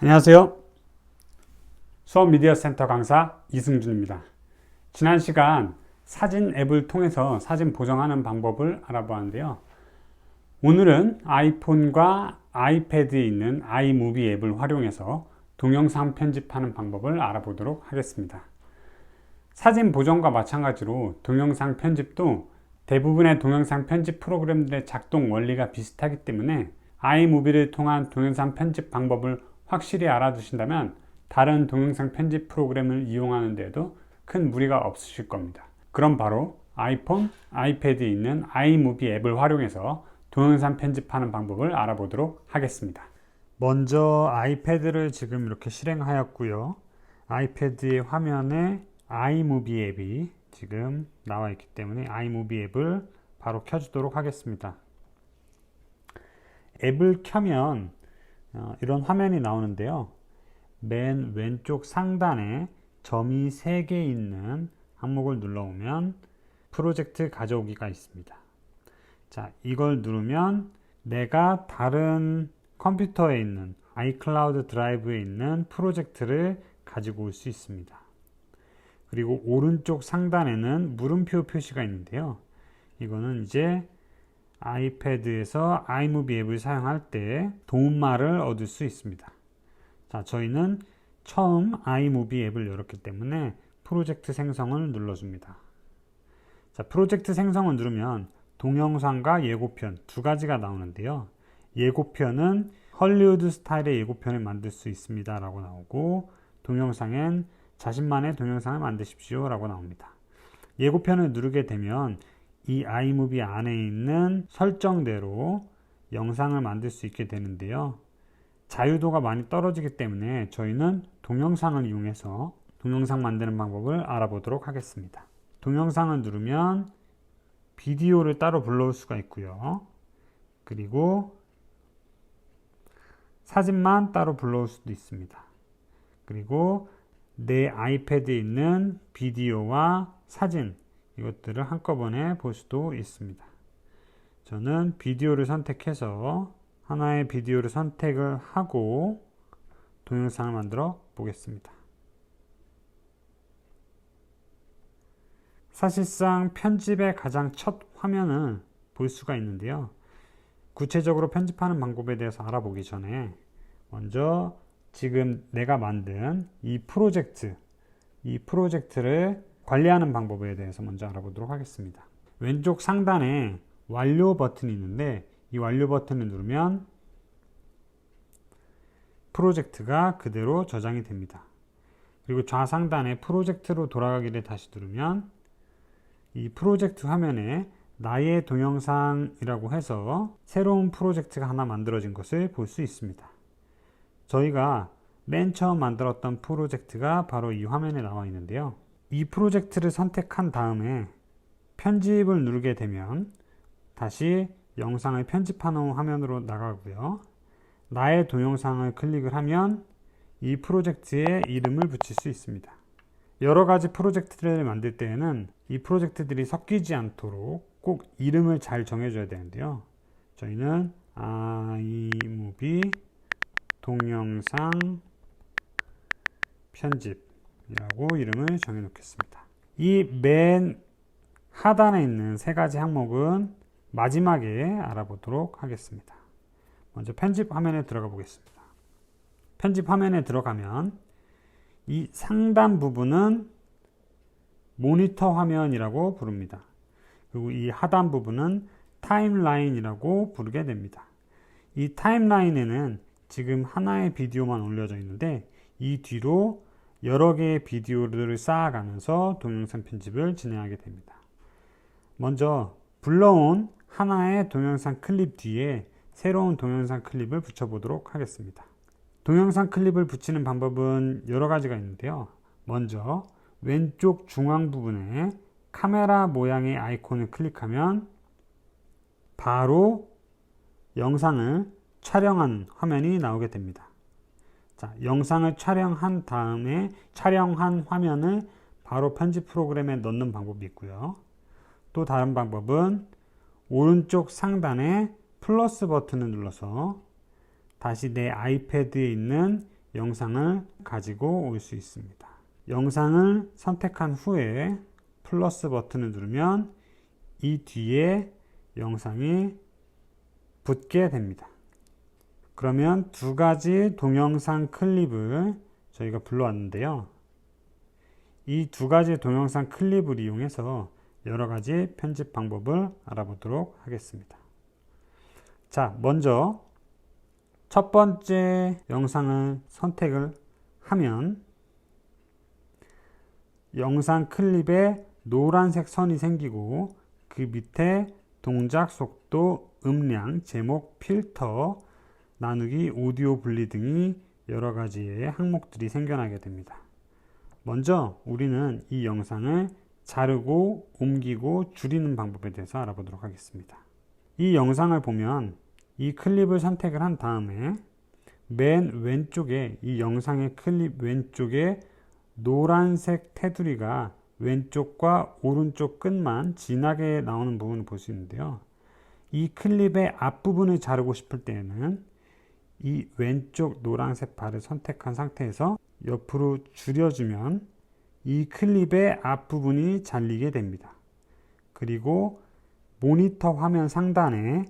안녕하세요. 수업 미디어 센터 강사 이승준입니다. 지난 시간 사진 앱을 통해서 사진 보정하는 방법을 알아보았는데요. 오늘은 아이폰과 아이패드에 있는 아이무비 앱을 활용해서 동영상 편집하는 방법을 알아보도록 하겠습니다. 사진 보정과 마찬가지로 동영상 편집도 대부분의 동영상 편집 프로그램들의 작동 원리가 비슷하기 때문에 아이무비를 통한 동영상 편집 방법을 확실히 알아두신다면 다른 동영상 편집 프로그램을 이용하는 데에도 큰 무리가 없으실 겁니다. 그럼 바로 아이폰, 아이패드에 있는 아이무비 앱을 활용해서 동영상 편집하는 방법을 알아보도록 하겠습니다. 먼저 아이패드를 지금 이렇게 실행하였고요. 아이패드의 화면에 아이무비 앱이 지금 나와 있기 때문에 아이무비 앱을 바로 켜주도록 하겠습니다. 앱을 켜면 이런 화면이 나오는데요. 맨 왼쪽 상단에 점이 3개 있는 항목을 눌러오면 프로젝트 가져오기가 있습니다. 자, 이걸 누르면 내가 다른 컴퓨터에 있는 아이클라우드 드라이브에 있는 프로젝트를 가지고 올 수 있습니다. 그리고 오른쪽 상단에는 물음표 표시가 있는데요. 이거는 이제 아이패드에서 아이무비 앱을 사용할 때 도움말을 얻을 수 있습니다. 자, 저희는 처음 아이무비 앱을 열었기 때문에 프로젝트 생성을 눌러줍니다. 자, 프로젝트 생성을 누르면 동영상과 예고편 두 가지가 나오는데요. 예고편은 헐리우드 스타일의 예고편을 만들 수 있습니다 라고 나오고, 동영상엔 자신만의 동영상을 만드십시오 라고 나옵니다. 예고편을 누르게 되면 이 아이무비 안에 있는 설정대로 영상을 만들 수 있게 되는데요. 자유도가 많이 떨어지기 때문에 저희는 동영상을 이용해서 동영상 만드는 방법을 알아보도록 하겠습니다. 동영상을 누르면 비디오를 따로 불러올 수가 있고요. 그리고 사진만 따로 불러올 수도 있습니다. 그리고 내 아이패드에 있는 비디오와 사진, 이것들을 한꺼번에 볼 수도 있습니다. 저는 비디오를 선택해서 하나의 비디오를 선택을 하고 동영상을 만들어 보겠습니다. 사실상 편집의 가장 첫 화면을 볼 수가 있는데요. 구체적으로 편집하는 방법에 대해서 알아보기 전에 먼저 지금 내가 만든 이 프로젝트를 관리하는 방법에 대해서 먼저 알아보도록 하겠습니다. 왼쪽 상단에 완료 버튼이 있는데 이 완료 버튼을 누르면 프로젝트가 그대로 저장이 됩니다. 그리고 좌상단에 프로젝트로 돌아가기를 다시 누르면 이 프로젝트 화면에 나의 동영상이라고 해서 새로운 프로젝트가 하나 만들어진 것을 볼 수 있습니다. 저희가 맨 처음 만들었던 프로젝트가 바로 이 화면에 나와 있는데요. 이 프로젝트를 선택한 다음에 편집을 누르게 되면 다시 영상을 편집하는 화면으로 나가고요. 나의 동영상을 클릭을 하면 이 프로젝트에 이름을 붙일 수 있습니다. 여러 가지 프로젝트를 만들 때에는 이 프로젝트들이 섞이지 않도록 꼭 이름을 잘 정해줘야 되는데요. 저희는 아이무비 동영상 편집이라고 이름을 정해 놓겠습니다. 이 맨 하단에 있는 3가지 항목은 마지막에 알아보도록 하겠습니다. 먼저 편집 화면에 들어가 보겠습니다. 편집 화면에 들어가면 이 상단 부분은 모니터 화면이라고 부릅니다. 그리고 이 하단 부분은 타임라인이라고 부르게 됩니다. 이 타임라인에는 지금 하나의 비디오만 올려져 있는데 이 뒤로 여러 개의 비디오를 쌓아가면서 동영상 편집을 진행하게 됩니다. 먼저 불러온 하나의 동영상 클립 뒤에 새로운 동영상 클립을 붙여보도록 하겠습니다. 동영상 클립을 붙이는 방법은 여러 가지가 있는데요. 먼저 왼쪽 중앙 부분에 카메라 모양의 아이콘을 클릭하면 바로 영상을 촬영한 화면이 나오게 됩니다. 자, 영상을 촬영한 다음에 촬영한 화면을 바로 편집 프로그램에 넣는 방법이 있고요. 또 다른 방법은 오른쪽 상단에 플러스 버튼을 눌러서 다시 내 아이패드에 있는 영상을 가지고 올 수 있습니다. 영상을 선택한 후에 플러스 버튼을 누르면 이 뒤에 영상이 붙게 됩니다. 그러면 두 가지 동영상 클립을 저희가 불러왔는데요. 이 두 가지 동영상 클립을 이용해서 여러 가지 편집 방법을 알아보도록 하겠습니다. 자, 먼저 첫 번째 영상을 선택을 하면 영상 클립에 노란색 선이 생기고 그 밑에 동작 속도, 음량, 제목, 필터, 나누기, 오디오 분리 등이 여러 가지의 항목들이 생겨나게 됩니다. 먼저 우리는 이 영상을 자르고 옮기고 줄이는 방법에 대해서 알아보도록 하겠습니다. 이 영상을 보면 이 클립을 선택을 한 다음에 맨 왼쪽에 이 영상의 클립 왼쪽에 노란색 테두리가 왼쪽과 오른쪽 끝만 진하게 나오는 부분을 볼 수 있는데요. 이 클립의 앞부분을 자르고 싶을 때에는 이 왼쪽 노란색 바를 선택한 상태에서 옆으로 줄여주면 이 클립의 앞부분이 잘리게 됩니다. 그리고 모니터 화면 상단에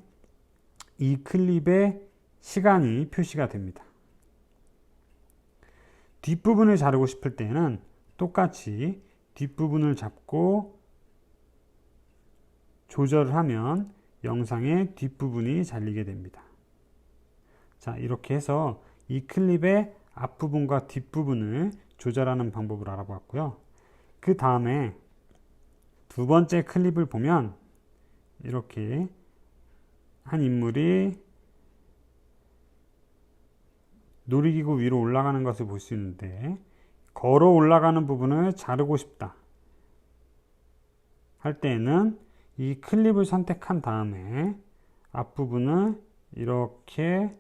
이 클립의 시간이 표시가 됩니다. 뒷부분을 자르고 싶을 때는 똑같이 뒷부분을 잡고 조절을 하면 영상의 뒷부분이 잘리게 됩니다. 자, 이렇게 해서 이 클립의 앞부분과 뒷부분을 조절하는 방법을 알아보았고요. 그 다음에 두 번째 클립을 보면 이렇게 한 인물이 놀이기구 위로 올라가는 것을 볼 수 있는데 걸어 올라가는 부분을 자르고 싶다 할 때에는 이 클립을 선택한 다음에 앞부분을 이렇게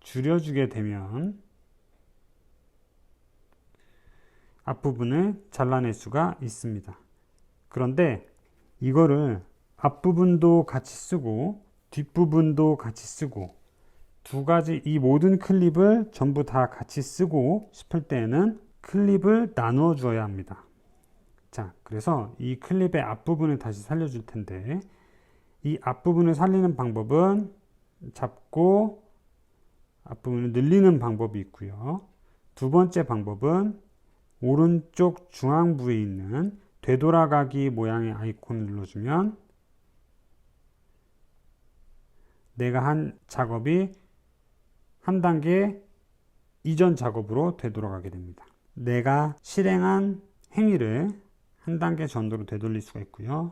줄여주게 되면 앞부분을 잘라낼 수가 있습니다. 그런데 이거를 앞부분도 같이 쓰고 뒷부분도 같이 쓰고 두 가지 이 모든 클립을 전부 다 같이 쓰고 싶을 때는 클립을 나누어 주어야 합니다. 자, 그래서 이 클립의 앞부분을 다시 살려줄 텐데 이 앞부분을 살리는 방법은 잡고 앞부분을 늘리는 방법이 있고요. 두 번째 방법은 오른쪽 중앙부에 있는 되돌아가기 모양의 아이콘을 눌러주면 내가 한 작업이 한 단계 이전 작업으로 되돌아가게 됩니다. 내가 실행한 행위를 한 단계 전으로 되돌릴 수가 있고요.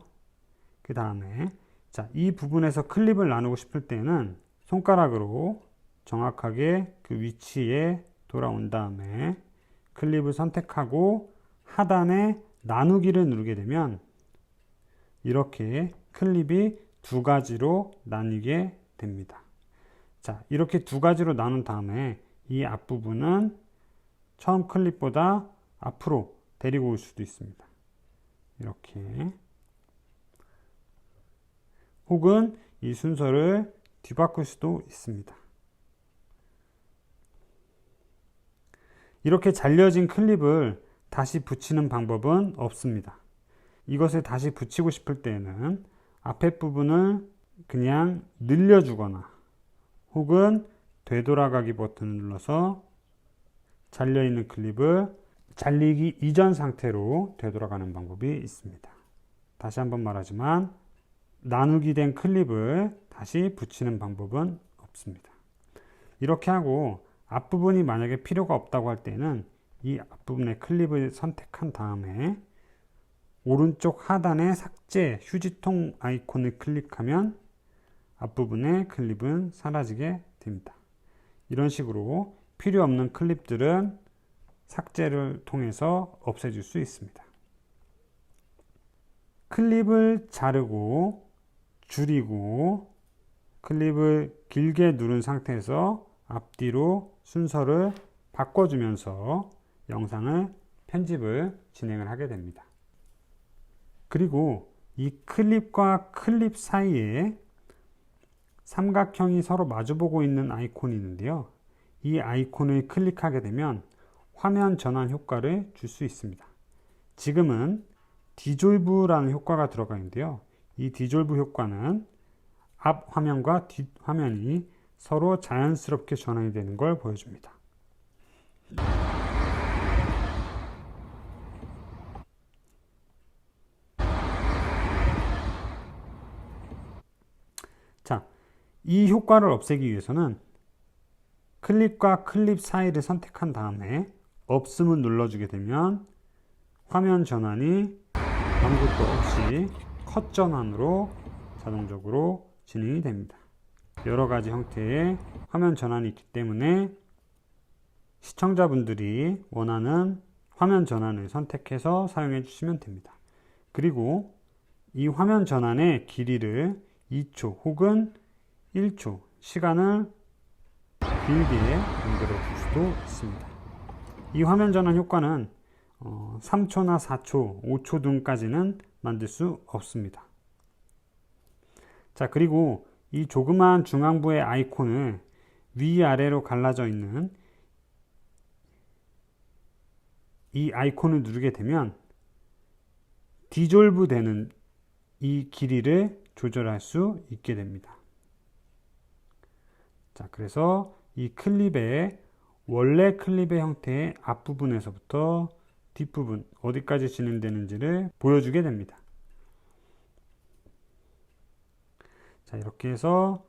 그 다음에 이 부분에서 클립을 나누고 싶을 때는 손가락으로 정확하게 그 위치에 돌아온 다음에 클립을 선택하고 하단에 나누기를 누르게 되면 이렇게 클립이 두 가지로 나뉘게 됩니다. 자, 이렇게 두 가지로 나눈 다음에 이 앞부분은 처음 클립보다 앞으로 데리고 올 수도 있습니다. 이렇게. 혹은 이 순서를 뒤바꿀 수도 있습니다. 이렇게 잘려진 클립을 다시 붙이는 방법은 없습니다. 이것을 다시 붙이고 싶을 때는 앞에 부분을 그냥 늘려주거나 혹은 되돌아가기 버튼을 눌러서 잘려있는 클립을 잘리기 이전 상태로 되돌아가는 방법이 있습니다. 다시 한번 말하지만 나누기 된 클립을 다시 붙이는 방법은 없습니다. 이렇게 하고 앞부분이 만약에 필요가 없다고 할 때는 이 앞부분의 클립을 선택한 다음에 오른쪽 하단에 삭제 휴지통 아이콘을 클릭하면 앞부분의 클립은 사라지게 됩니다. 이런 식으로 필요 없는 클립들은 삭제를 통해서 없애줄 수 있습니다. 클립을 자르고 줄이고 클립을 길게 누른 상태에서 앞뒤로 순서를 바꿔주면서 영상을 편집을 진행을 하게 됩니다. 그리고 이 클립과 클립 사이에 삼각형이 서로 마주보고 있는 아이콘이 있는데요. 이 아이콘을 클릭하게 되면 화면 전환 효과를 줄 수 있습니다. 지금은 디졸브라는 효과가 들어가 있는데요. 이 디졸브 효과는 앞 화면과 뒷 화면이 서로 자연스럽게 전환이 되는 걸 보여줍니다. 자, 이 효과를 없애기 위해서는 클립과 클립 사이를 선택한 다음에 없음을 눌러주게 되면 화면 전환이 아무것도 없이 컷 전환으로 자동적으로 진행이 됩니다. 여러 가지 형태의 화면 전환이 있기 때문에 시청자분들이 원하는 화면 전환을 선택해서 사용해 주시면 됩니다. 그리고 이 화면 전환의 길이를 2초 혹은 1초 시간을 길게 만들어 줄 수도 있습니다. 이 화면 전환 효과는 3초나 4초, 5초 등까지는 만들 수 없습니다. 자, 그리고 이 조그마한 중앙부의 아이콘을 위아래로 갈라져 있는 이 아이콘을 누르게 되면 디졸브 되는 이 길이를 조절할 수 있게 됩니다. 자, 그래서 이 클립의 원래 클립의 형태의 앞부분에서부터 뒷부분 어디까지 진행되는지를 보여주게 됩니다. 자, 이렇게 해서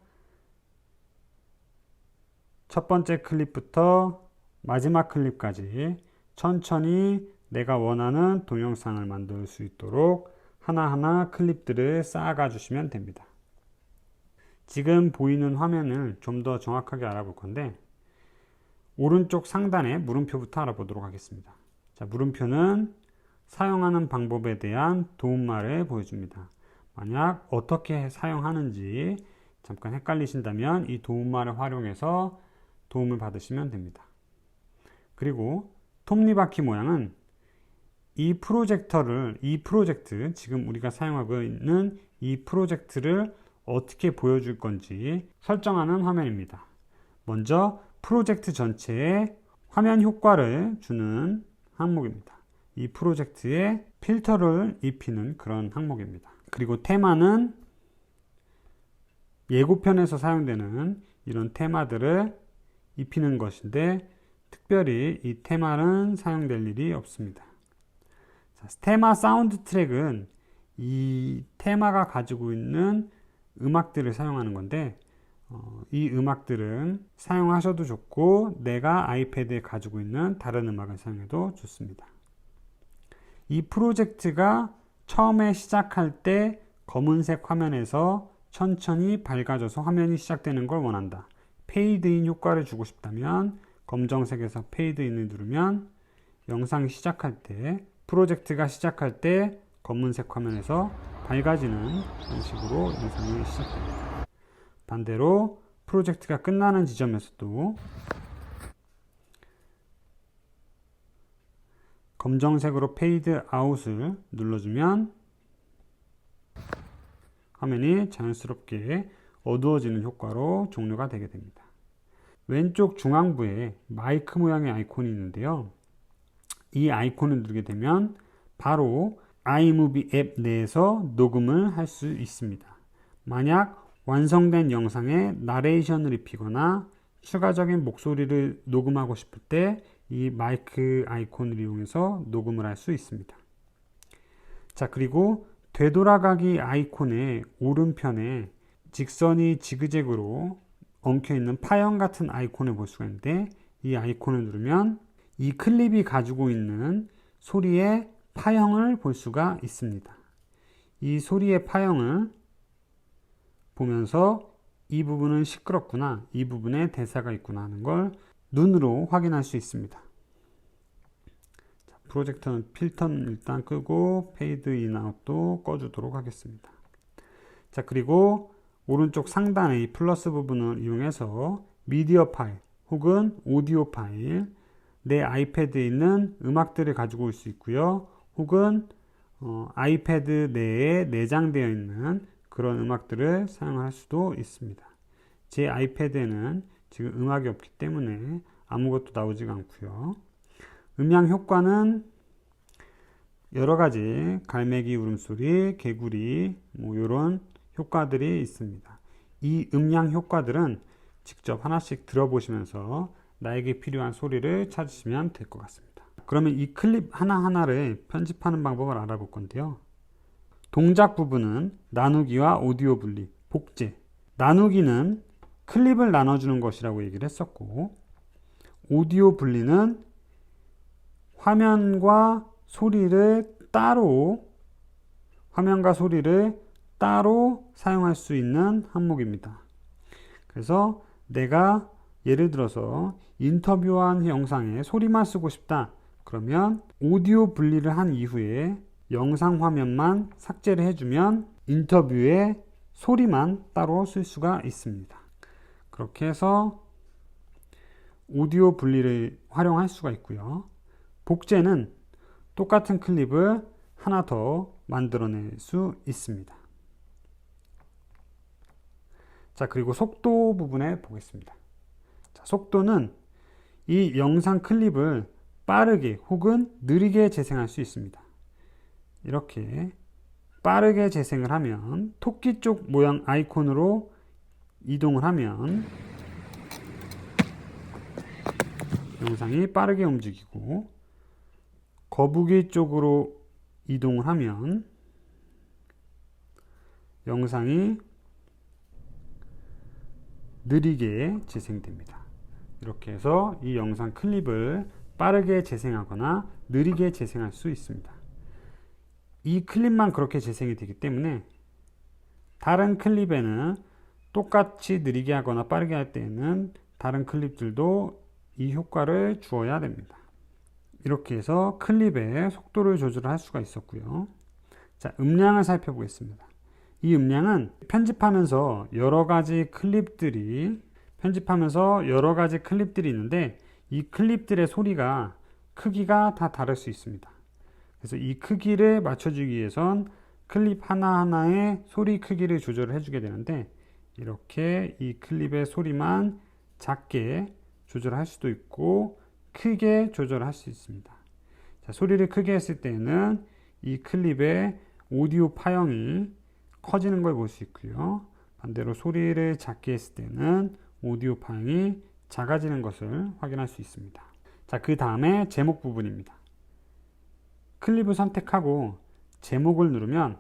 첫 번째 클립부터 마지막 클립까지 천천히 내가 원하는 동영상을 만들 수 있도록 하나하나 클립들을 쌓아가 주시면 됩니다. 지금 보이는 화면을 좀 더 정확하게 알아볼 건데 오른쪽 상단에 물음표부터 알아보도록 하겠습니다. 자, 물음표는 사용하는 방법에 대한 도움말을 보여줍니다. 만약 어떻게 사용하는지 잠깐 헷갈리신다면 이 도움말을 활용해서 도움을 받으시면 됩니다. 그리고 톱니바퀴 모양은 이 프로젝트, 지금 우리가 사용하고 있는 이 프로젝트를 어떻게 보여줄 건지 설정하는 화면입니다. 먼저 프로젝트 전체에 화면 효과를 주는 항목입니다. 이 프로젝트에 필터를 입히는 그런 항목입니다. 그리고 테마는 예고편에서 사용되는 이런 테마들을 입히는 것인데 특별히 이 테마는 사용될 일이 없습니다. 자, 테마 사운드 트랙은 이 테마가 가지고 있는 음악들을 사용하는 건데 이 음악들은 사용하셔도 좋고 내가 아이패드에 가지고 있는 다른 음악을 사용해도 좋습니다. 이 프로젝트가 처음에 시작할 때 검은색 화면에서 천천히 밝아져서 화면이 시작되는 걸 원한다. 페이드인 효과를 주고 싶다면 검정색에서 페이드인을 누르면 영상이 시작할 때 프로젝트가 시작할 때 검은색 화면에서 밝아지는 방식으로 영상이 시작됩니다. 반대로 프로젝트가 끝나는 지점에서도 검정색으로 페이드 아웃을 눌러주면 화면이 자연스럽게 어두워지는 효과로 종료가 되게 됩니다. 왼쪽 중앙부에 마이크 모양의 아이콘이 있는데요. 이 아이콘을 누르게 되면 바로 아이무비 앱 내에서 녹음을 할 수 있습니다. 만약 완성된 영상에 나레이션을 입히거나 추가적인 목소리를 녹음하고 싶을 때 이 마이크 아이콘을 이용해서 녹음을 할 수 있습니다. 자, 그리고 되돌아가기 아이콘의 오른편에 직선이 지그재그로 엉켜있는 파형 같은 아이콘을 볼 수가 있는데 이 아이콘을 누르면 이 클립이 가지고 있는 소리의 파형을 볼 수가 있습니다. 이 소리의 파형을 보면서 이 부분은 시끄럽구나, 이 부분에 대사가 있구나 하는 걸 눈으로 확인할 수 있습니다. 자, 프로젝터는 필터는 일단 끄고 페이드 인 아웃도 꺼주도록 하겠습니다. 자, 그리고 오른쪽 상단의 이 플러스 부분을 이용해서 미디어 파일 혹은 오디오 파일, 내 아이패드에 있는 음악들을 가지고 올 수 있고요. 혹은 아이패드 내에 내장되어 있는 그런 음악들을 사용할 수도 있습니다. 제 아이패드에는 지금 음악이 없기 때문에 아무것도 나오지가 않고요. 음량 효과는 여러 가지 갈매기 울음소리, 개구리 이런 효과들이 있습니다. 이 음량 효과들은 직접 하나씩 들어보시면서 나에게 필요한 소리를 찾으시면 될 것 같습니다. 그러면 이 클립 하나하나를 편집하는 방법을 알아볼 건데요. 동작 부분은 나누기와 오디오 분리, 복제. 나누기는 클립을 나눠주는 것이라고 얘기를 했었고, 오디오 분리는 화면과 소리를 따로 사용할 수 있는 항목입니다. 그래서 내가 예를 들어서 인터뷰한 영상에 소리만 쓰고 싶다. 그러면 오디오 분리를 한 이후에 영상 화면만 삭제를 해주면 인터뷰에 소리만 따로 쓸 수가 있습니다. 그렇게 해서 오디오 분리를 활용할 수가 있고요. 복제는 똑같은 클립을 하나 더 만들어낼 수 있습니다. 자, 그리고 속도 부분에 보겠습니다. 자, 속도는 이 영상 클립을 빠르게 혹은 느리게 재생할 수 있습니다. 이렇게 빠르게 재생을 하면 토끼 쪽 모양 아이콘으로 이동을 하면 영상이 빠르게 움직이고, 거북이 쪽으로 이동을 하면 영상이 느리게 재생됩니다. 이렇게 해서 이 영상 클립을 빠르게 재생하거나 느리게 재생할 수 있습니다. 이 클립만 그렇게 재생이 되기 때문에 다른 클립에는 똑같이 느리게 하거나 빠르게 할 때에는 다른 클립들도 이 효과를 주어야 됩니다. 이렇게 해서 클립의 속도를 조절할 수가 있었고요. 자, 음량을 살펴보겠습니다. 이 음량은 편집하면서 여러 가지 클립들이 있는데 이 클립들의 소리가 크기가 다 다를 수 있습니다. 그래서 이 크기를 맞춰주기 위해선 클립 하나하나의 소리 크기를 조절을 해주게 되는데, 이렇게 이 클립의 소리만 작게 조절할 수도 있고 크게 조절할 수 있습니다. 자, 소리를 크게 했을 때는 이 클립의 오디오 파형이 커지는 걸 볼 수 있고요. 반대로 소리를 작게 했을 때는 오디오 파형이 작아지는 것을 확인할 수 있습니다. 자, 그 다음에 제목 부분입니다. 클립을 선택하고 제목을 누르면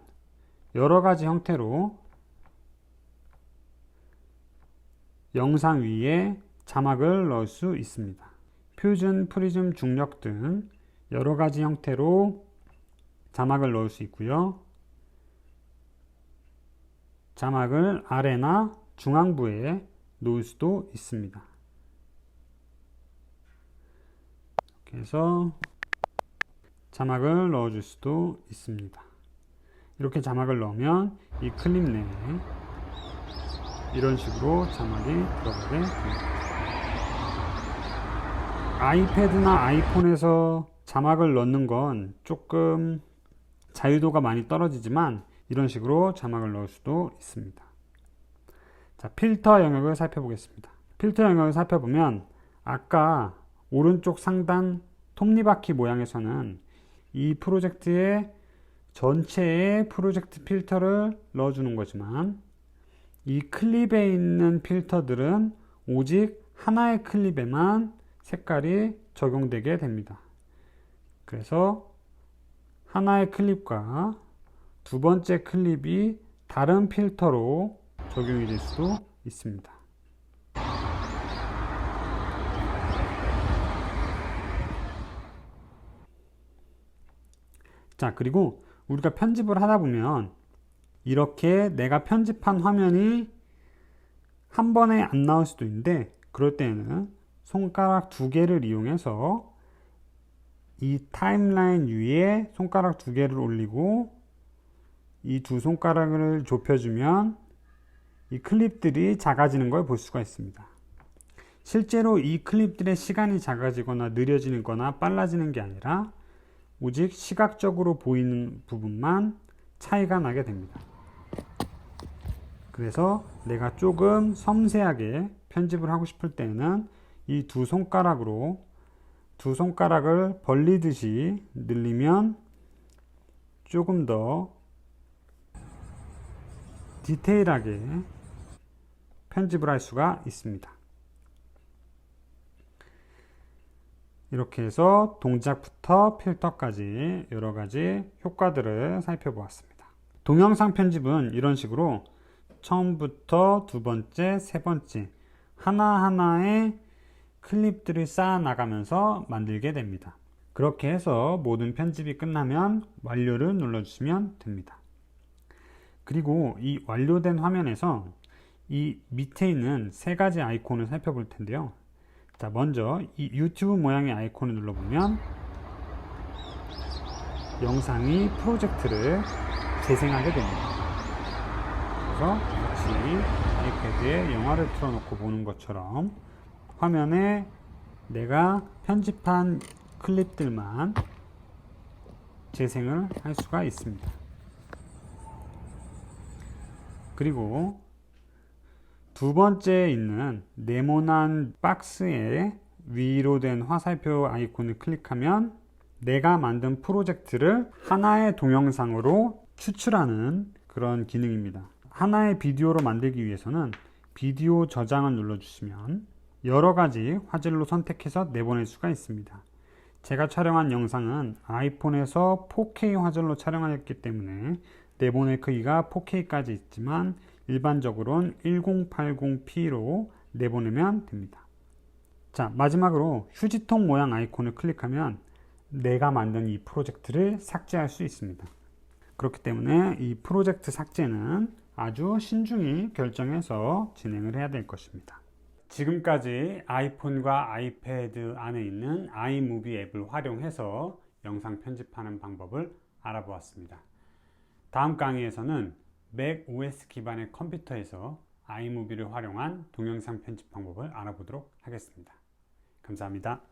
여러 가지 형태로 영상 위에 자막을 넣을 수 있습니다. 퓨전, 프리즘, 중력 등 여러 가지 형태로 자막을 넣을 수 있고요. 자막을 아래나 중앙부에 놓을 수도 있습니다. 이렇게 해서 자막을 넣어줄 수도 있습니다. 이렇게 자막을 넣으면 이 클립 내에 이런 식으로 자막이 들어가게 됩니다. 아이패드나 아이폰에서 자막을 넣는 건 조금 자유도가 많이 떨어지지만 이런 식으로 자막을 넣을 수도 있습니다. 자, 필터 영역을 살펴보겠습니다. 필터 영역을 살펴보면 아까 오른쪽 상단 톱니바퀴 모양에서는 이 프로젝트의 전체에 프로젝트 필터를 넣어주는 거지만 이 클립에 있는 필터들은 오직 하나의 클립에만 색깔이 적용되게 됩니다. 그래서 하나의 클립과 두 번째 클립이 다른 필터로 적용이 될 수도 있습니다. 자, 그리고 우리가 편집을 하다 보면 이렇게 내가 편집한 화면이 한 번에 안 나올 수도 있는데, 그럴 때는 손가락 두 개를 이용해서 이 타임라인 위에 손가락 두 개를 올리고 이 두 손가락을 좁혀주면 이 클립들이 작아지는 걸 볼 수가 있습니다. 실제로 이 클립들의 시간이 작아지거나 느려지는 거나 빨라지는 게 아니라 오직 시각적으로 보이는 부분만 차이가 나게 됩니다. 그래서 내가 조금 섬세하게 편집을 하고 싶을 때는 이 두 손가락으로 두 손가락을 벌리듯이 늘리면 조금 더 디테일하게 편집을 할 수가 있습니다. 이렇게 해서 동작부터 필터까지 여러 가지 효과들을 살펴보았습니다. 동영상 편집은 이런 식으로 처음부터 두 번째, 세 번째 하나하나의 클립들을 쌓아 나가면서 만들게 됩니다. 그렇게 해서 모든 편집이 끝나면 완료를 눌러주시면 됩니다. 그리고 이 완료된 화면에서 이 밑에 있는 세 가지 아이콘을 살펴볼 텐데요. 자, 먼저 이 유튜브 모양의 아이콘을 눌러보면 영상이 프로젝트를 재생하게 됩니다. 그래서 마치 아이패드에 영화를 틀어놓고 보는 것처럼 화면에 내가 편집한 클립들만 재생을 할 수가 있습니다. 그리고 두 번째에 있는 네모난 박스에 위로 된 화살표 아이콘을 클릭하면 내가 만든 프로젝트를 하나의 동영상으로 추출하는 그런 기능입니다. 하나의 비디오로 만들기 위해서는 비디오 저장을 눌러주시면 여러 가지 화질로 선택해서 내보낼 수가 있습니다. 제가 촬영한 영상은 아이폰에서 4K 화질로 촬영하였기 때문에 내보낼 크기가 4K까지 있지만 일반적으로는 1080p로 내보내면 됩니다. 자, 마지막으로 휴지통 모양 아이콘을 클릭하면 내가 만든 이 프로젝트를 삭제할 수 있습니다. 그렇기 때문에 이 프로젝트 삭제는 아주 신중히 결정해서 진행을 해야 될 것입니다. 지금까지 아이폰과 아이패드 안에 있는 아이무비 앱을 활용해서 영상 편집하는 방법을 알아보았습니다. 다음 강의에서는 맥OS 기반의 컴퓨터에서 아이무비를 활용한 동영상 편집 방법을 알아보도록 하겠습니다. 감사합니다.